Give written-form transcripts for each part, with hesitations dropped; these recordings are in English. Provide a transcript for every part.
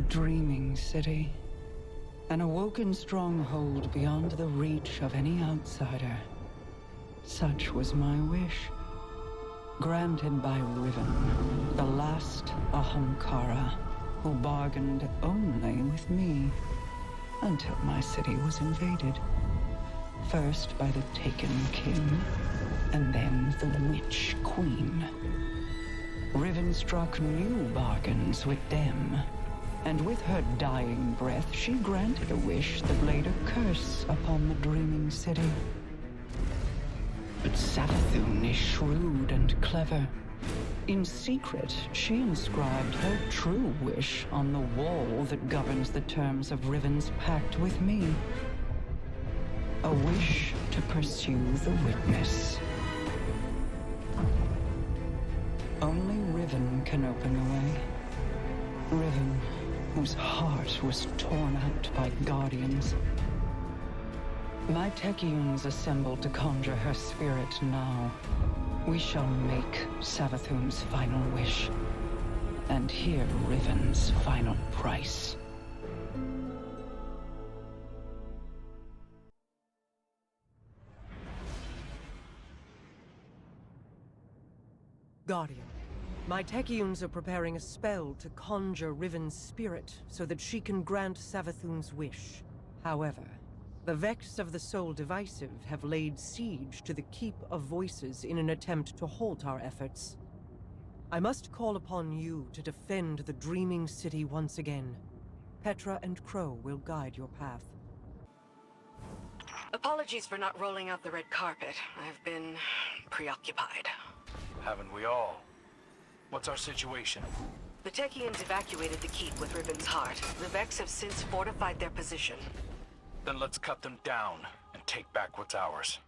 The Dreaming City. An awoken stronghold beyond the reach of any outsider. Such was my wish. Granted by Riven, the last Ahamkara, who bargained only with me, until my city was invaded. First by the Taken King, and then the Witch Queen. Riven struck new bargains with them, and with her dying breath, she granted a wish that laid a curse upon the Dreaming City. But Savathun is shrewd and clever. In secret, she inscribed her true wish on the wall that governs the terms of Riven's pact with me. A wish to pursue the Witness. Only Riven can open the way. Riven, whose heart was torn out by Guardians. My Techeuns assembled to conjure her spirit now. We shall make Savathun's final wish, and hear Riven's final price. Guardian, my Techeuns are preparing a spell to conjure Riven's spirit so that she can grant Savathun's wish. However, the Vex of the Soul Divisive have laid siege to the Keep of Voices in an attempt to halt our efforts. I must call upon you to defend the Dreaming City once again. Petra and Crow will guide your path. Apologies for not rolling out the red carpet. I've been preoccupied. Haven't we all? What's our situation? The Techeuns evacuated the keep with Riven's heart. The Vex have since fortified their position. Then let's cut them down and take back what's ours.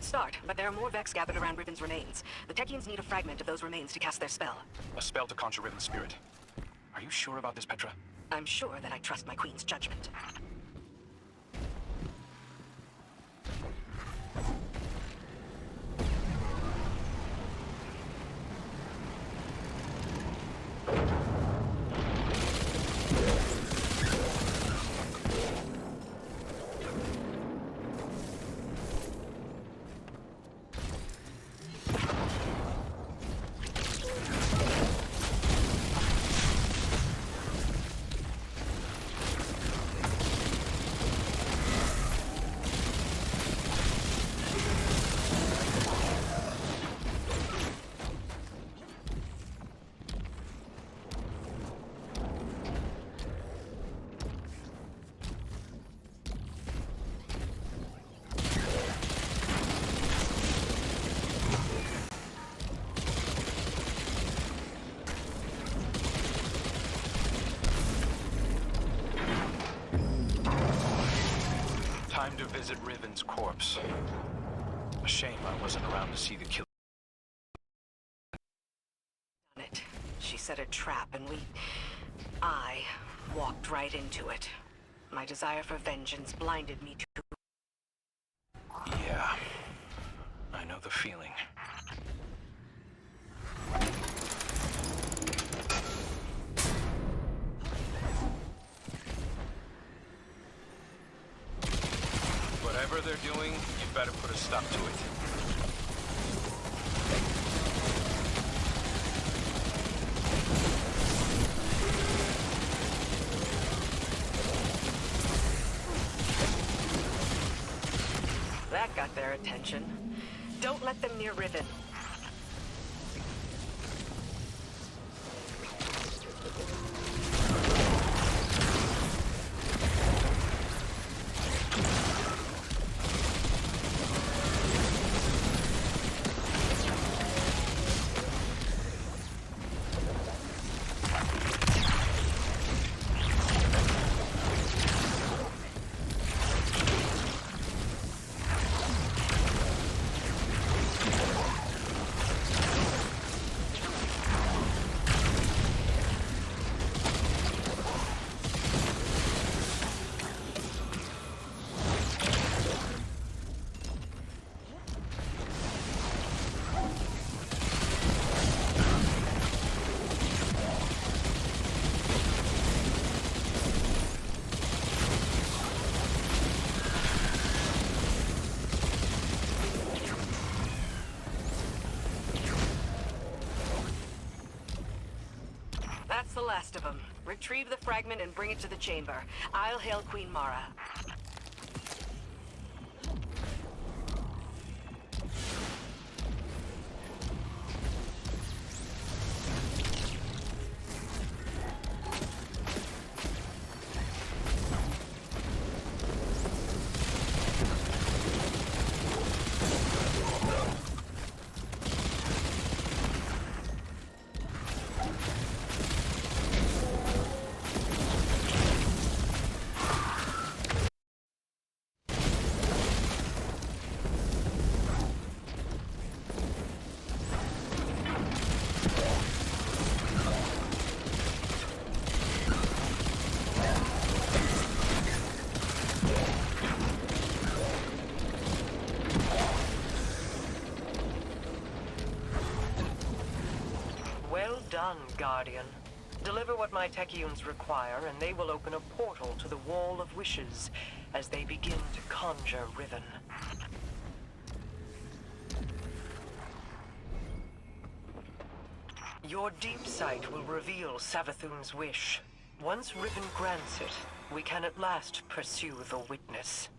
Start, but there are more Vex gathered around Riven's remains. The Techeuns need a fragment of those remains to cast their spell. A spell to conjure Riven's spirit. Are you sure about this, Petra? I'm sure that I trust my queen's judgment. Time to visit Riven's corpse. A shame I wasn't around to see the kill. it. She set a trap and I walked right into it. My desire for vengeance blinded me to... Yeah. I know the feeling. Whatever they're doing, you better put a stop to it. That got their attention. Don't let them near Riven. That's the last of them. Retrieve the fragment and bring it to the chamber. I'll hail Queen Mara. Well done, Guardian. Deliver what my Techeuns require, and they will open a portal to the Wall of Wishes as they begin to conjure Riven. Your deep sight will reveal Savathun's wish. Once Riven grants it, we can at last pursue the witness.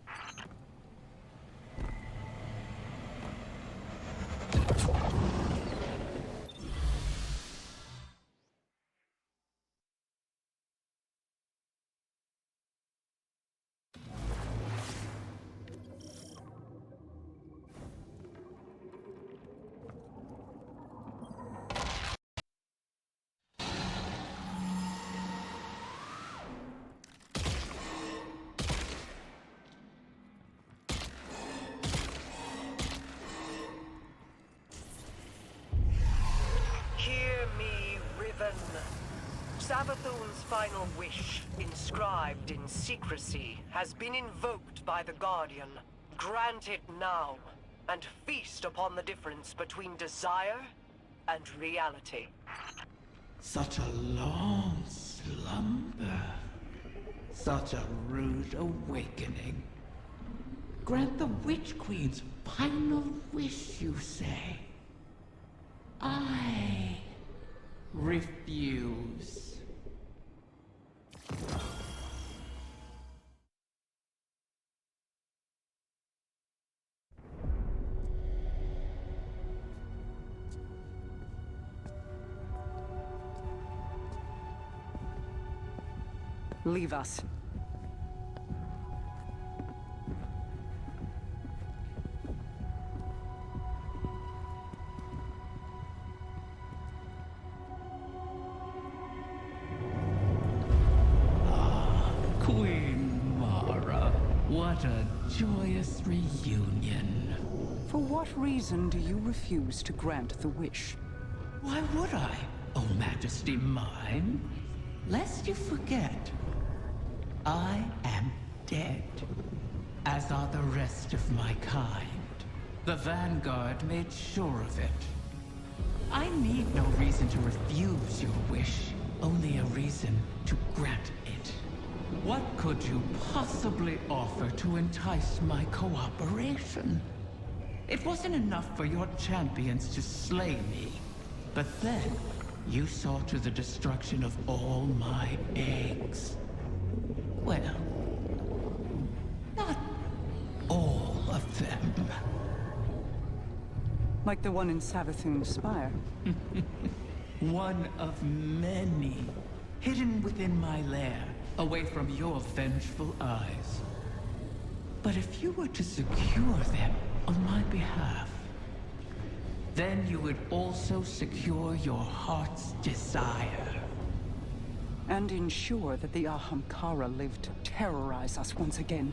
Hear me, Riven. Savathun's final wish, inscribed in secrecy, has been invoked by the Guardian. Grant it now, and feast upon the difference between desire and reality. Such a long slumber. Such a rude awakening. Grant the Witch Queen's final wish, you say? I refuse. Leave us. Queen Mara, what a joyous reunion. For what reason do you refuse to grant the wish? Why would I? O Majesty mine, lest you forget, I am dead, as are the rest of my kind. The Vanguard made sure of it. I need no reason to refuse your wish, only a reason to grant it. What could you possibly offer to entice my cooperation? It wasn't enough for your champions to slay me, but then you saw to the destruction of all my eggs. Well, not all of them. Like the one in Savathun's Spire. One of many, hidden within my lair, away from your vengeful eyes. But if you were to secure them on my behalf, then you would also secure your heart's desire. And ensure that the Ahamkara live to terrorize us once again.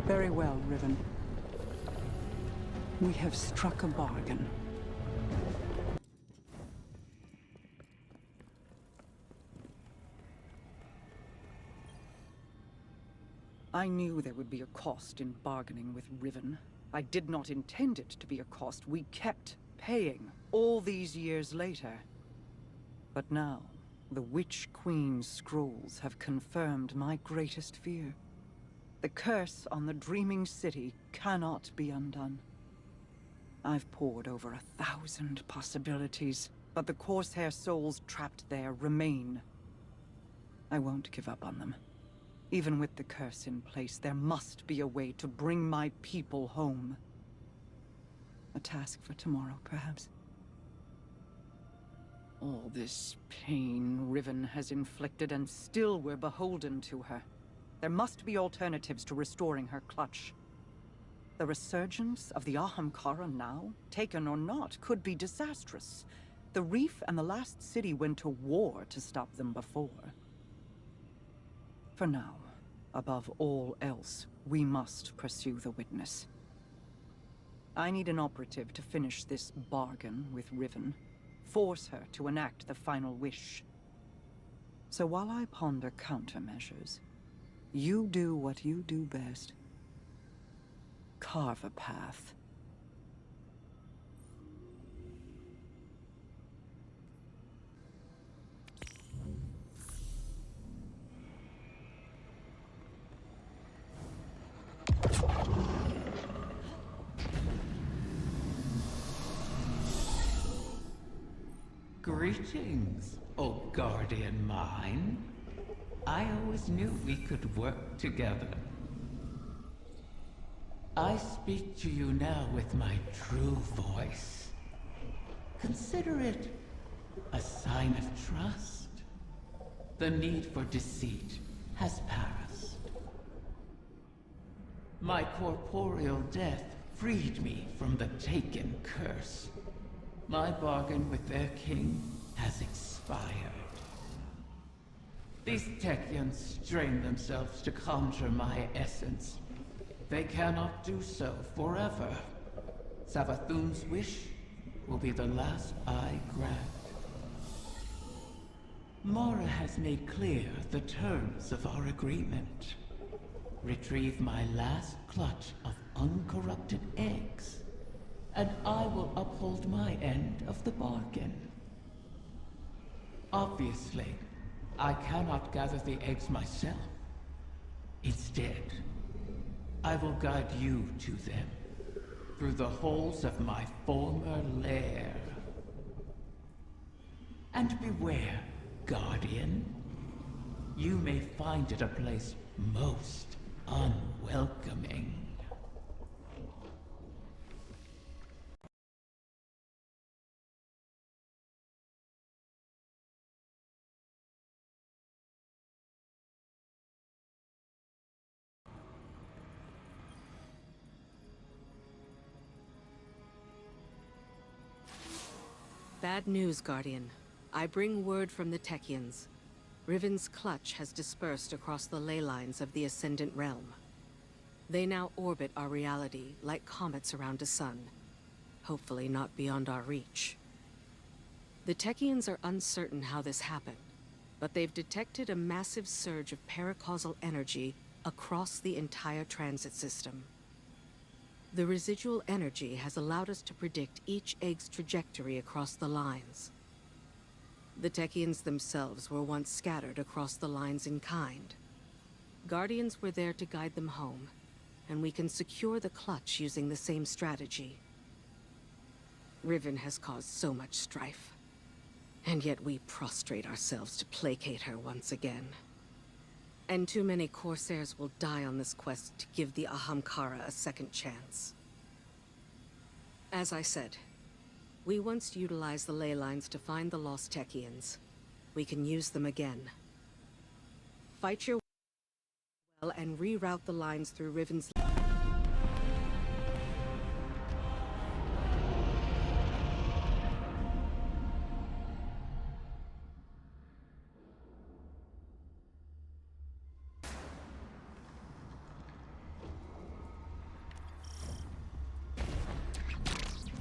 Very well, Riven. We have struck a bargain. I knew there would be a cost in bargaining with Riven. I did not intend it to be a cost we kept paying all these years later. But now, the Witch Queen's scrolls have confirmed my greatest fear. The curse on the Dreaming City cannot be undone. I've pored over 1,000 possibilities, but the Corsair souls trapped there remain. I won't give up on them. Even with the curse in place, there must be a way to bring my people home. A task for tomorrow, perhaps. All this pain Riven has inflicted, and still we're beholden to her. There must be alternatives to restoring her clutch. The resurgence of the Ahamkara now, taken or not, could be disastrous. The Reef and the last city went to war to stop them before. For now, above all else, we must pursue the Witness. I need an operative to finish this bargain with Riven. Force her to enact the final wish. So while I ponder countermeasures, you do what you do best. Carve a path. Greetings, O guardian mine. I always knew we could work together. I speak to you now with my true voice. Consider it a sign of trust. The need for deceit has passed. My corporeal death freed me from the Taken curse. My bargain with their king has expired. These Techeuns strain themselves to conjure my essence. They cannot do so forever. Savathun's wish will be the last I grant. Mara has made clear the terms of our agreement. Retrieve my last clutch of uncorrupted eggs, and I will uphold my end of the bargain. Obviously, I cannot gather the eggs myself. Instead, I will guide you to them through the holes of my former lair. And beware, Guardian. You may find it a place most unwelcoming. Bad news, Guardian. I bring word from the Techeuns. Riven's clutch has dispersed across the ley lines of the Ascendant Realm. They now orbit our reality like comets around a sun. Hopefully not beyond our reach. The Techians are uncertain how this happened, but they've detected a massive surge of paracausal energy across the entire transit system. The residual energy has allowed us to predict each egg's trajectory across the lines. The Techians themselves were once scattered across the lines in kind. Guardians were there to guide them home, and we can secure the clutch using the same strategy. Riven has caused so much strife, and yet we prostrate ourselves to placate her once again. And too many Corsairs will die on this quest to give the Ahamkara a second chance. As I said, we once utilized the ley lines to find the lost Techians. We can use them again. Fight your well and reroute the lines through Riven's...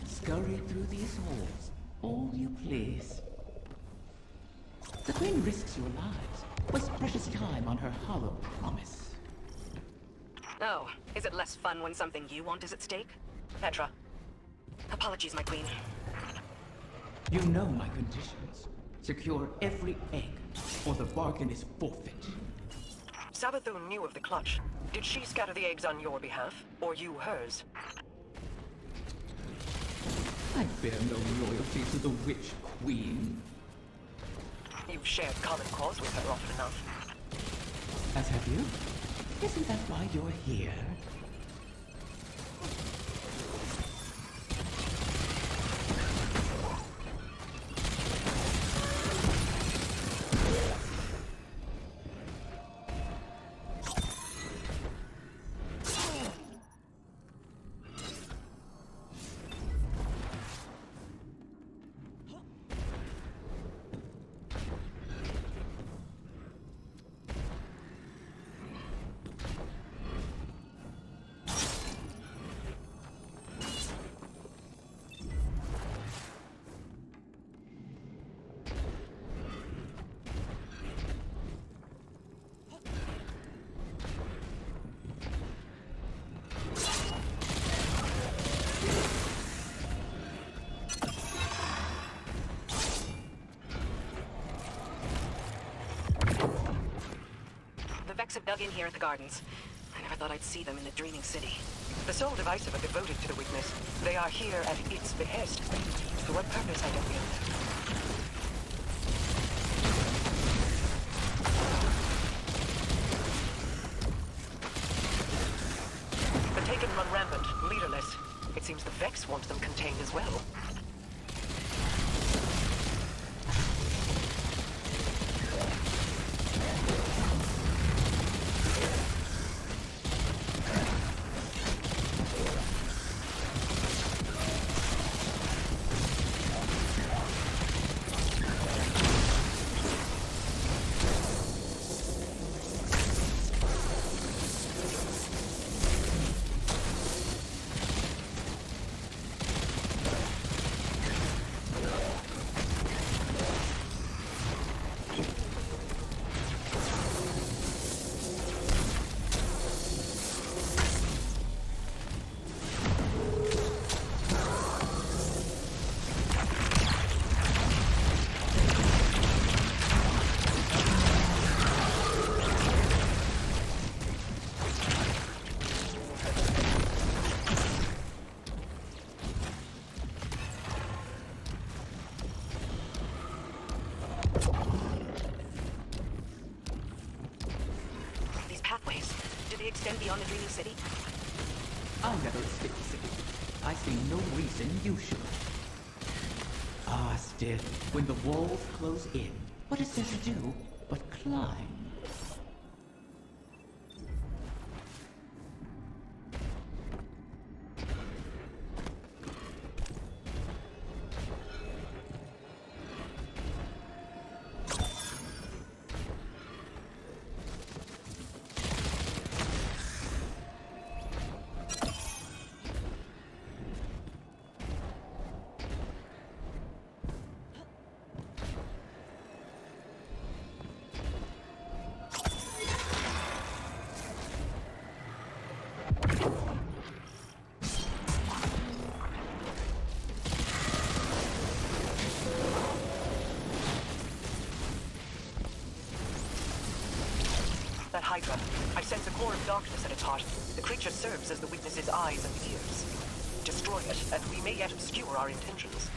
Scurry through these halls, all you please. The Queen risks your lives. Waste precious time on her hollow promise. Oh, is it less fun when something you want is at stake? Petra. Apologies, my queen. You know my conditions. Secure every egg, or the bargain is forfeit. Savathun knew of the clutch. Did she scatter the eggs on your behalf, or you hers? I bear no loyalty to the Witch Queen. You've shared common cause with her often enough. As have you? Isn't that why you're here? Have dug in here at the gardens. I never thought I'd see them in the Dreaming City. The Soul Divisive are devoted to the witness. They are here at its behest. For what purpose, I don't know. The Taken run rampant, leaderless. It seems the Vex wants them contained as well. extend beyond the Dreaming City? I never escaped the city. I see no reason you should. Ah, still, when the walls close in, what is there to do but climb? Hydra. I sense a core of darkness at its heart. The creature serves as the witness's eyes and ears. Destroy it, and we may yet obscure our intentions.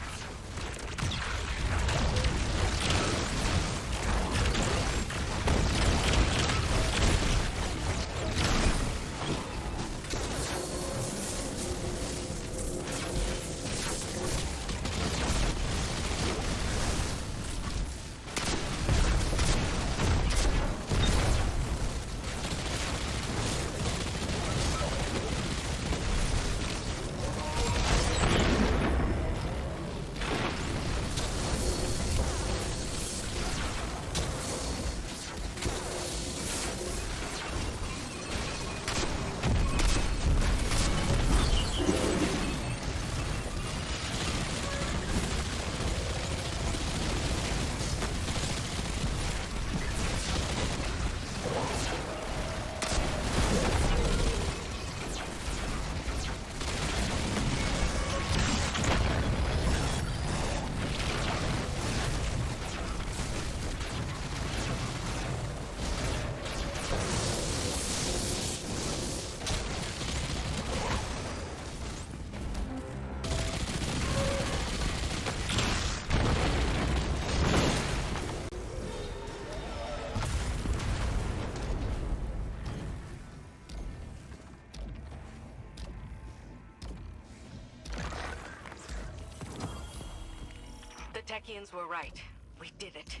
The Techians were right. We did it.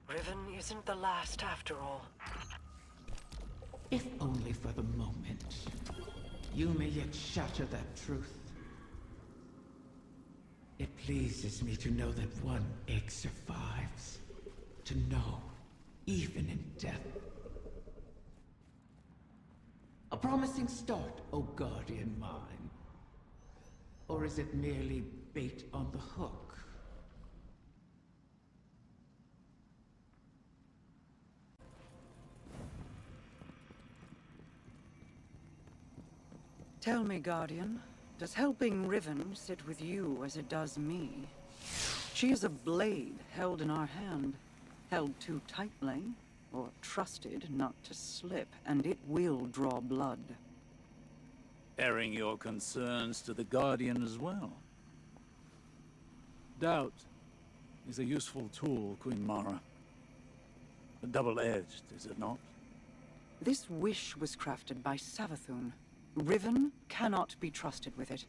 Riven isn't the last after all. If only for the moment, you may yet shatter that truth. It pleases me to know that one egg survives. To know, even in death. A promising start, O guardian mine. Or is it merely bait on the hook? Tell me, Guardian, does helping Riven sit with you as it does me? She is a blade held in our hand, held too tightly, or trusted not to slip, and it will draw blood. Airing your concerns to the Guardian as well. Doubt is a useful tool, Queen Mara. Double-edged, is it not? This wish was crafted by Savathun. Riven cannot be trusted with it.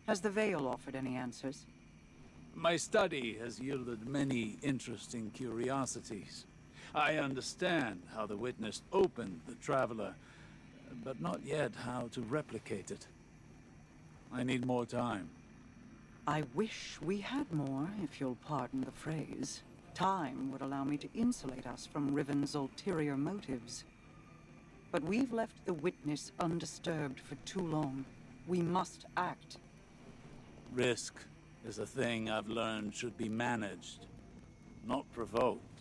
Has the Veil offered any answers? My study has yielded many interesting curiosities. I understand how the Witness opened the Traveler, but not yet how to replicate it. I need more time. I wish we had more, if you'll pardon the phrase. Time would allow me to insulate us from Riven's ulterior motives. But we've left the Witness undisturbed for too long. We must act. Risk is a thing I've learned should be managed, not provoked.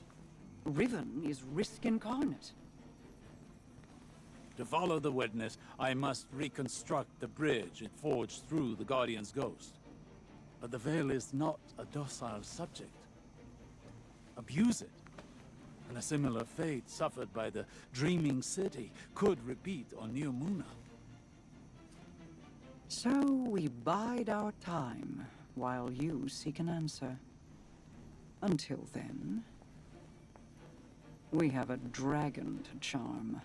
Riven is risk incarnate. To follow the Witness, I must reconstruct the bridge it forged through the Guardian's ghost. But the Veil is not a docile subject. Abuse it, and a similar fate suffered by the Dreaming City could repeat on New Muna. So we bide our time, while you seek an answer. Until then, we have a dragon to charm.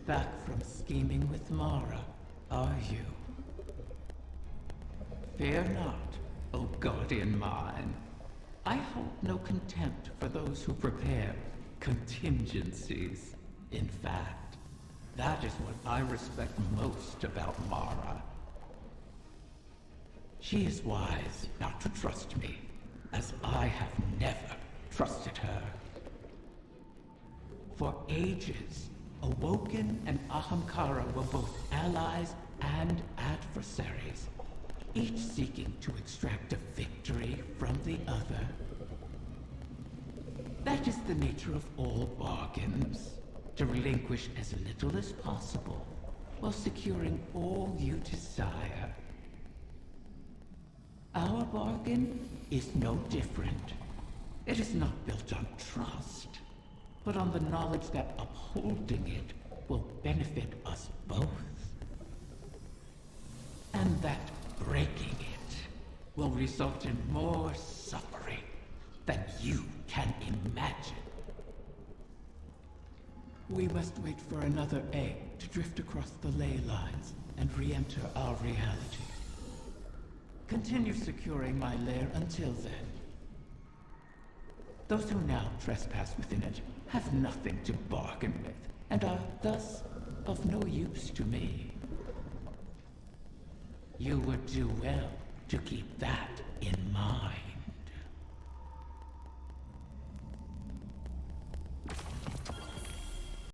Back from scheming with Mara, are you? Fear not, O guardian mine. I hold no contempt for those who prepare contingencies. In fact, that is what I respect most about Mara. She is wise not to trust me, as I have never trusted her. For ages, Awoken and Ahamkara were both allies and adversaries, each seeking to extract a victory from the other. That is the nature of all bargains, to relinquish as little as possible while securing all you desire. Our bargain is no different. It is not built on trust, but on the knowledge that upholding it will benefit us both. And that breaking it will result in more suffering than you can imagine. We must wait for another egg to drift across the ley lines and re-enter our reality. Continue securing my lair until then. Those who now trespass within it have nothing to bargain with, and are thus of no use to me. You would do well to keep that in mind.